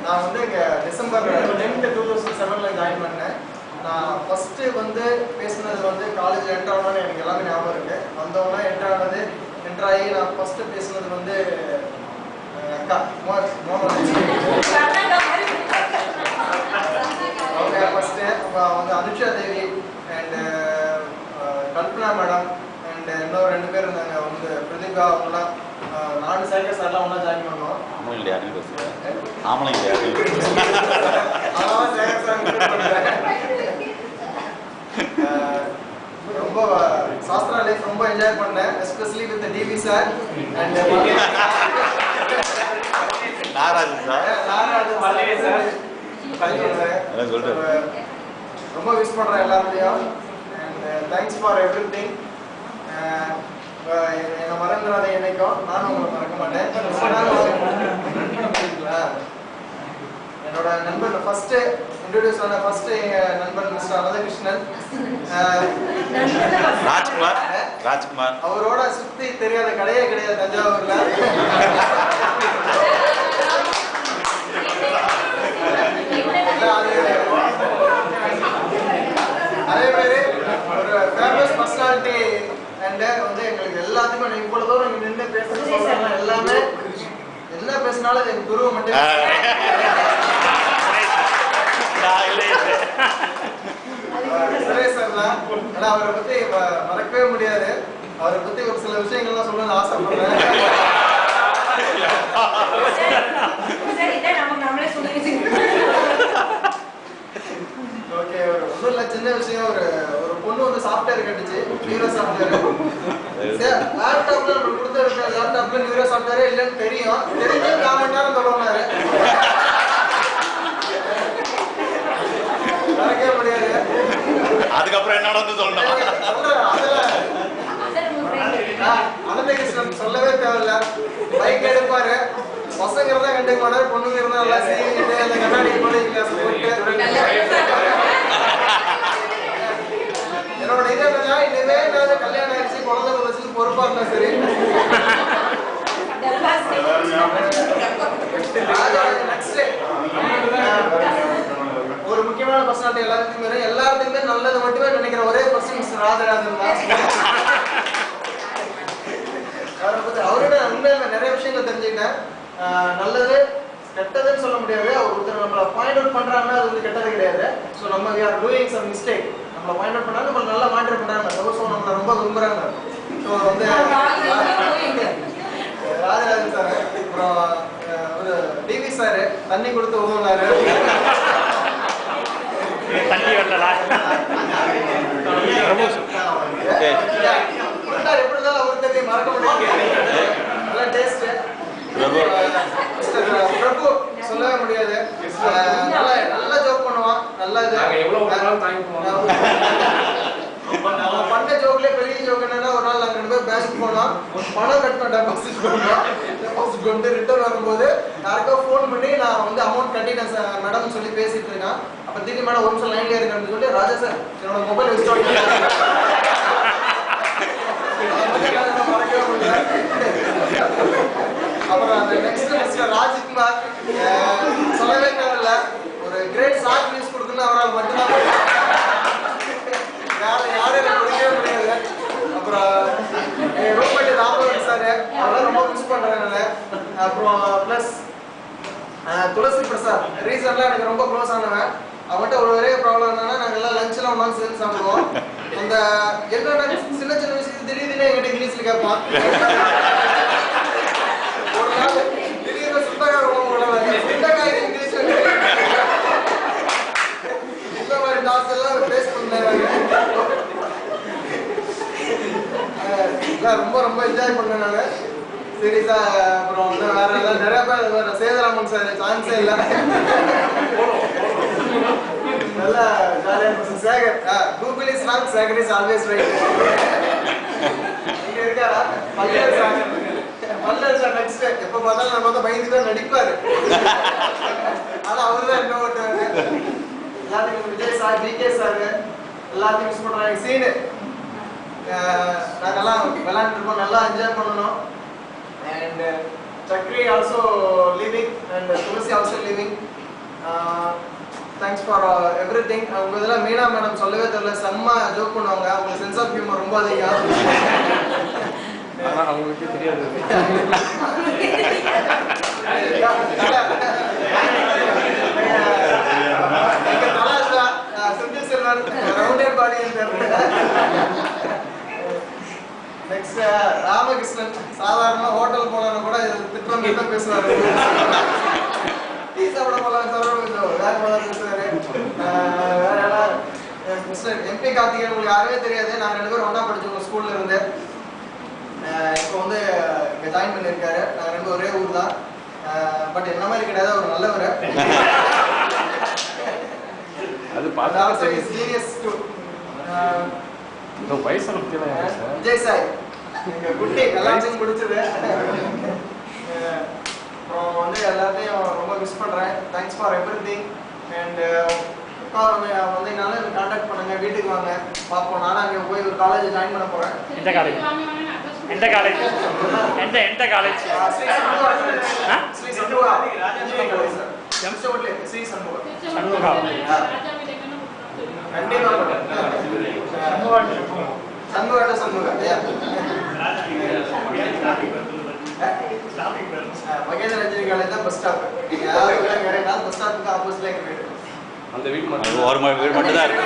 நான் வந்து December 10, 2007 join பண்ணேன். நான் ஃபஸ்ட்டு வந்து பேசினது வந்து காலேஜ் என்ட்ரு ஆனோன்னு எனக்கு எல்லாமே ஞாபகம் இருக்குது. வந்தோன்னா என்ட்ரு ஆகி நான் ஃபஸ்ட்டு பேசினது வந்து அக்கா அவங்க ஃபஸ்ட்டு வந்து அனுஷா தேவி அண்டு கல்பனா மேடம் அண்ட் இன்னொரு 2 பேர் இருந்தாங்க. வந்து பிரதீபா அவங்களாம் 4 சேகர் சார்லாம் ஒன்றா ஜாயின் பண்ணோம். ரொம்ப சாஸ்திரா லைஃப் ரொம்ப என்ஜாய் பண்ணேன், especially with TV sir and ரொம்ப மிஸ் பண்ணுறேன் எல்லாருடையும். And thanks for everything. என்னை மறந்துடாத என்னைக்கும், நானும் உங்களை மறக்க மாட்டேன். என்னோட நண்பன் ஃபர்ஸ்ட் இன்ட்ரோடியூஸ் ஆன ஃபர்ஸ்ட் நண்பன் மிஸ்டர் ராதாகிருஷ்ணன் ராஜ்குமார். அவரோட சுத்தி தெரியாத கடையே கிடையாது தஞ்சாவூர்ல. அதே மாதிரி ஒரு ஃபேமஸ் பர்சனாலிட்டி அண்ட் வந்து எங்களுக்கு எல்லாத்துக்கும் இவ்வளவு தூரம் இங்க நின்று பேசுறது எல்லாமே என்ன பேசினாலும் எங்க குருவை மட்டும் சுரேஷ் தான். ஆனா அவரை பத்தி மறக்கவே முடியாது. அவரை பத்தி ஒரு சில விஷயங்கள்லாம் சொல்லணும்னு ஆசைப்படுறேன். ஓகே, ஒன்றும் இல்லை, சின்ன விஷயம். ஒரு பொண்ணு வந்து சாஃப்ட்வேர் கட்டுச்சு, நியூரோ சாஃப்ட்வேர். லேப்டாப்ல நம்ம கொடுத்த லேப்டாப்ல நியூரோ சாஃப்ட்வேரே இல்லைன்னு தெரியும். தெரிஞ்சு 4 மணி நேரம் தொடங்கினாரு. மறக்கவே முடியாது. அதுக்கப்புறம் என்ன நடந்து சொல்லணும். அனந்தகிருஷ்ணன் சொல்லவே தேவையில்ல. பைக் எடுப்பாரு, பசங்க இருந்தா கண்டுக்க மாட்டாரு, பொண்ணுங்க இருந்தா நல்லா சீக்கிட்டு அந்த கண்ணாடி கோடிங் கிளாஸ் போட்டு. என்னோட இது என்னன்னா, இனிமே நான் கல்யாணம் ஆயிடுச்சு, குழந்தை வச்சு பொறுப்பா இருந்தா சரி. ஒரு முக்கியமான பர்சனாலிட்டி எல்லாத்துக்குமே நல்லது மட்டுமே நினைக்கிற ஒரே பர்சன் மிஸ்டர் ராஜராஜன் தான். அவரை பத்தி அவரோட உண்மையில நிறைய விஷயங்கள் தெரிஞ்சுக்கிட்டேன். நல்லது கெட்டதுன்னு சொல்ல முடியாது. அவர் ஒருத்தர் நம்மளை பாயிண்ட் அவுட் பண்றாங்கன்னா அது வந்து கெட்டது கிடையாது. ஸோ நம்ம we are doing some mistake. நம்மளை பாயிண்ட் அவுட் பண்ணாங்க, நம்ம நல்லா மாற்றம் பண்றாங்க. ஸோ நம்மளை ரொம்ப விரும்புறாங்க. ஸோ வந்து ராஜராஜன் சார், அப்புறம் ஒரு டிவி சார் தண்ணி கொடுத்து உதவுனாரு. எப்படிதான் அவருக்கு தெரியும், மறக்க முடியாது. நல்லா டேஸ்ட். பிரபு சொல்லவே முடியாது. நல்லா ஜோக் பண்ணுவான். நல்ல பண்ண ஜோக்ல பெரிய ஜோக் என்னன்னா, ஒரு நாள் நாங்க 2 பேர் பேங்க் போனோம், பணம் கட்டணும், டெபாசிட் கொண்டு ரிட்டர்ன் வரும்போது யாருக்கோ ஃபோன் பண்ணி நான் வந்து அமௌண்ட் கட்டிட்டேன் சார் மேடம் சொல்லி பேசிட்டு இருக்கேன். அப்ப திடீர்னு மேடம் ஒரு நிமிஷம் லைன்ல இருக்கான்னு சொல்லி, ராஜா சார் என்னோட மொபைல் வச்சுட்டு மறக்கவே முடியல. அப்புறம் அந்த நெக்ஸ்ட் மிஸ்டர் ராஜ்குமார் சொல்லவே தேவையில்ல. ஒரு கிரேட் ஷார்ட் நியூஸ் கொடுக்குன்னு அவரால் மட்டும்தான் யாரும் கொடுக்கவே முடியாது. அப்புறம் ரூம்மேட் ராமவன் சார், அவரெல்லாம் ரொம்ப மிஸ் பண்றேன். அப்புறம் பிளஸ் துளசி பிரசாத், ரீசெண்டாக எனக்கு ரொம்ப க்ளோஸ் ஆனவன். அவங்ககிட்ட ஒரு ஒரே ப்ராப்ளம் என்னன்னா, நாங்கள் எல்லாம் லஞ்ச்லாம் ஒன்றா சேர்ந்து சாப்பிடுவோம். அந்த என்னோட சின்ன சின்ன விஷயத்துக்கு திடீர்னு எங்கிட்ட இங்கிலீஷ்ல கேட்பான். ஒரு நாள் திடீர்னு சுண்டக்காய் ரொம்ப போடுவாங்க, சுண்டக்காய் இங்கிலீஷ்ல இந்த மாதிரி டாஸ்க் எல்லாம் ஃபேஸ் பண்ணாங்க. ரொம்ப ரொம்ப என்ஜாய் பண்ணேன் நான் சீரியஸா. அப்புறம் வந்து வேற ஏதாவது நிறைய பேர், சேதராமன் சார் சான்ஸே இல்லை, நல்லா ஜாலியாக. Sekar, Google is wrong, Sekar is always right. இங்க இருக்காரா பல்லர் சார்? பல்லர் சார் நெக்ஸ்ட் எப்ப பார்த்தாலும் நம்ம வந்து பயந்து தான் நடிப்பாரு. ஆனா அவரு தான் என்ன ஓட்டாரு. எல்லாத்துக்கும் விஜய் சார், டிகே சார் எல்லாத்தையும் மிஸ் பண்றாங்க. சீனு நாங்கெல்லாம் விளையாண்டுருக்கோம், நல்லா என்ஜாய் பண்ணணும். and Chakri also leaving and Tulasi also leaving. Thanks for everything. உங்க இதெல்லாம் மீனா மேடம் சொல்லவே தெரியல, செம்ம ஜோக் பண்ணுவாங்க, அவங்க சென்ஸ் ஆஃப் ஹியூமர் ரொம்ப அதிகம். அவங்களுக்கே தெரியாது. எங்க தலாஷா செந்தில் செல்வன் ரவுண்டட் பாடி. நெக்ஸ்ட் ராமகிருஷ்ணன் சாதாரண ஹோட்டல் போனாலும் கூட திட்டம் தான் பேசுவாரு. டீ சாப்பிட போலாம் சார் கொஞ்சம் வேற போலாம் பேசுவாரு. வேற யாராவது மிஸ்டர் எம்பி கார்த்திகேயன் உங்களுக்கு யாருமே தெரியாது, நாங்கள் 2 பேரும் ஒன்றா படிச்சோம் ஸ்கூல்ல இருந்து. இப்போ வந்து இங்கே ஜாயின் பண்ணியிருக்காரு. நாங்கள் 2 ஒரே ஊர் தான், பட் என்ன மாதிரி கிடையாது, ஒரு நல்லவர். அது பார்த்தா சீரியஸ் டு இந்த வயசுல பத்தியெல்லாம் சார். விஜய் சாய் எங்க குட்டி எல்லாத்தையும் பிடிச்சது. அப்புறம் வந்து எல்லாத்தையும் ரொம்ப மிஸ் பண்ணுறேன். Thanks for everything. அண்ட் வந்தீங்கனாலும் கான்டாக்ட் பண்ணுங்க, வீட்டுக்கு வாங்க பார்ப்போம். நானும் அங்கே போய் ஒரு காலேஜ் ஜாயின் பண்ண போகிறேன். எந்த காலேஜ்? எந்த காலேஜ்? எந்த எந்த காலேஜ்? ஸ்ரீ சண்முகா ஸ்ரீ சண்முகா காலேஜ் சார். ஸ்ரீ சண்முகா சண்முகா. கண்டிப்பா சண்முகா சண்முகா மகேந்திர ரஜினி காலேஜ் தான் பஸ் ஸ்டாப். நீங்க யாரும் கேட்டீங்கன்னா பஸ் ஸ்டாப்புக்கு ஆப்போசிட்ல எங்க வீடு. அந்த வீடு ஒரு வீடு மட்டும் தான் இருக்கு.